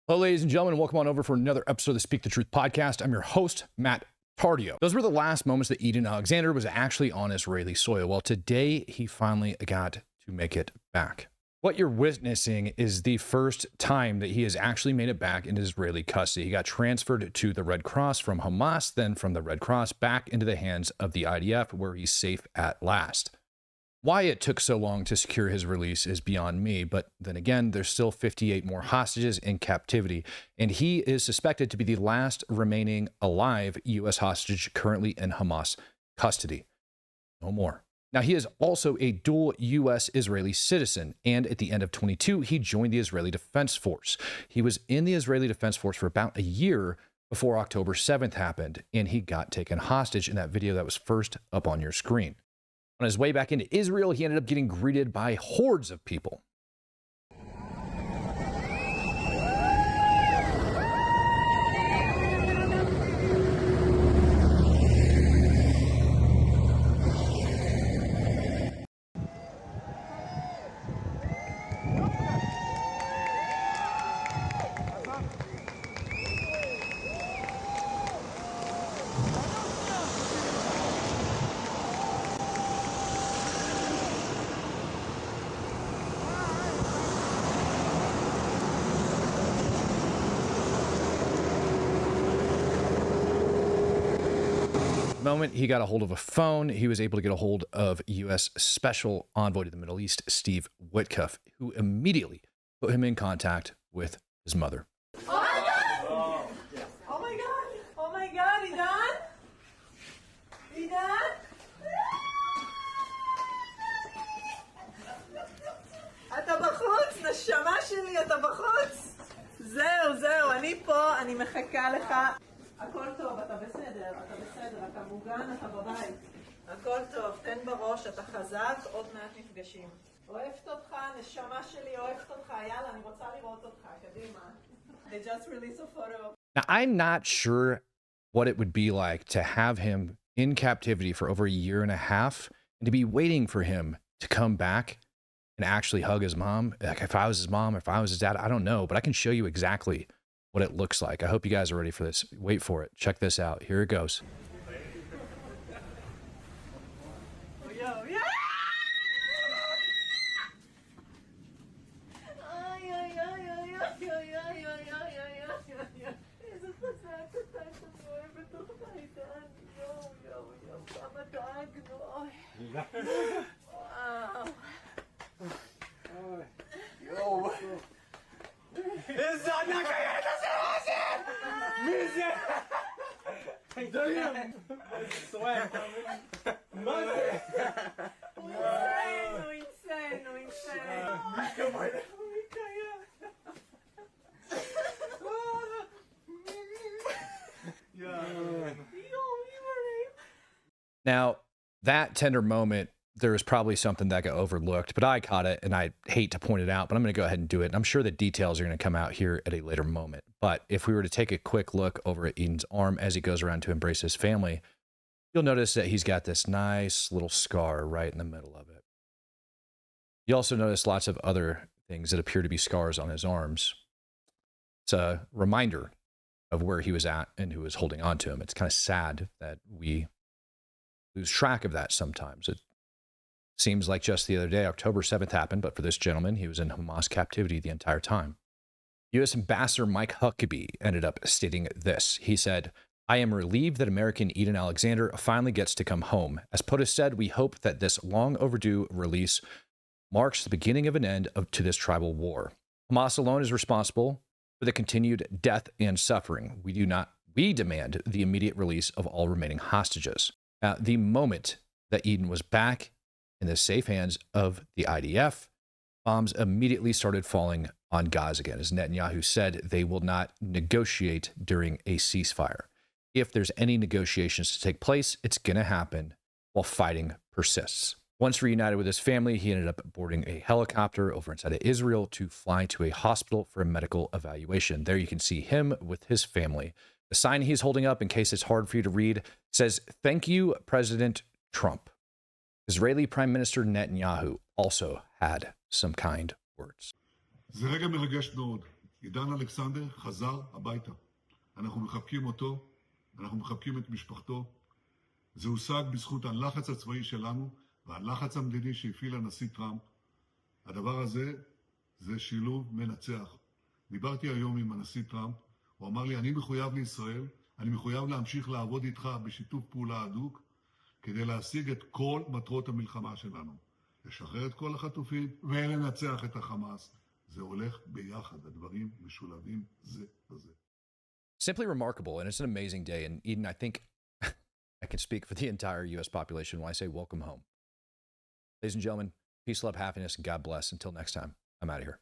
Hello, ladies and gentlemen. Welcome on over for another episode of the Speak the Truth podcast. I'm your host, Matt Tardio. Those were the last moments that Edan Alexander was actually on Israeli soil. Well, today he finally got to make it back. What you're witnessing is the first time that he has actually made it back into Israeli custody. He got transferred to the Red Cross from Hamas, then from the Red Cross back into the hands of the IDF, where he's safe at last. Why it took so long to secure his release is beyond me, but then again, there's still 58 more hostages in captivity, and he is suspected to be the last remaining alive U.S. hostage currently in Hamas custody. No more. Now, he is also a dual U.S.-Israeli citizen, and at the end of 22, he joined the Israeli Defense Force. He was in the Israeli Defense Force for about a year before October 7th happened, and he got taken hostage in that video that was first up on your screen. On his way back into Israel, he ended up getting greeted by hordes of people. The moment he got a hold of a phone, he was able to get a hold of U.S. Special Envoy to the Middle East, Steve Witkoff, who immediately put him in contact with his mother. Oh my God! Oh my God! Oh my God, Edan! Edan! אתה בחוץ, נשמה שלי, אתה בחוץ! זהו, אני פה, אני מחכה לך. הכל טוב, אתה בסדר, אתה מוגן, אתה בבית. הכל טוב, תן בראש, אתה חזק, עוד מעט נפגשים. אוהבת אותך, נשמה שלי, אוהבת אותך, יאללה, אני רוצה לראות אותך, קדימה. They just released a photo. Now, I'm not sure what it would be like to have him in captivity for over a year and a half and to be waiting for him to come back and actually hug his mom. Like, if I was his mom, if I was his dad, I don't know, but I can show you exactly what it looks like. I hope you guys are ready for this. Wait for it. Check this out. Here it goes. Now, that tender moment, there was probably something that got overlooked, but I caught it, and I hate to point it out, but I'm going to go ahead and do it. And I'm sure the details are going to come out here at a later moment. But if we were to take a quick look over at Edan's arm as he goes around to embrace his family, you'll notice that he's got this nice little scar right in the middle of it. You also notice lots of other things that appear to be scars on his arms. It's a reminder of where he was at and who was holding on to him. It's kind of sad that we lose track of that sometimes. It seems like just the other day, October 7th happened, but for this gentleman, he was in Hamas captivity the entire time. U.S. Ambassador Mike Huckabee ended up stating this. He said, "I am relieved that American Edan Alexander finally gets to come home. As POTUS said, we hope that this long overdue release marks the beginning of an end to this tribal war. Hamas alone is responsible for the continued death and suffering. We demand the immediate release of all remaining hostages." The moment that Edan was back in the safe hands of the IDF, bombs immediately started falling on Gaza again. As Netanyahu said, they will not negotiate during a ceasefire. If there's any negotiations to take place, it's going to happen while fighting persists. Once reunited with his family, he ended up boarding a helicopter over inside of Israel to fly to a hospital for a medical evaluation. There you can see him with his family. The sign he's holding up, in case it's hard for you to read, says, "Thank you, President Trump." Israeli Prime Minister Netanyahu also had some kind words. זה רגע מרגש מאוד. עידן אלכסנדר חזר הביתה. אנחנו מחבקים אותו, אנחנו מחבקים את משפחתו. זה הושג בזכות הלחץ הצבאי שלנו והלחץ המדיני שהפעיל הנשיא טראמפ. הדבר הזה זה שילוב מנצח. דיברתי היום עם הנשיא טראמפ, הוא אמר לי, אני מחויב לישראל, אני מחויב להמשיך לעבוד איתך בשיתוף פעולה הדוק, כדי להשיג את כל מטרות המלחמה שלנו. לשחרר את כל החטופים ולנצח את החמאס. זה הולך ביחד, הדברים משולבים זה בזה. Simply remarkable, and it's an amazing day. And Eden, I think I can speak for the entire U.S. population when I say welcome home. Ladies and gentlemen, peace, love, happiness, and God bless. Until next time, I'm out of here.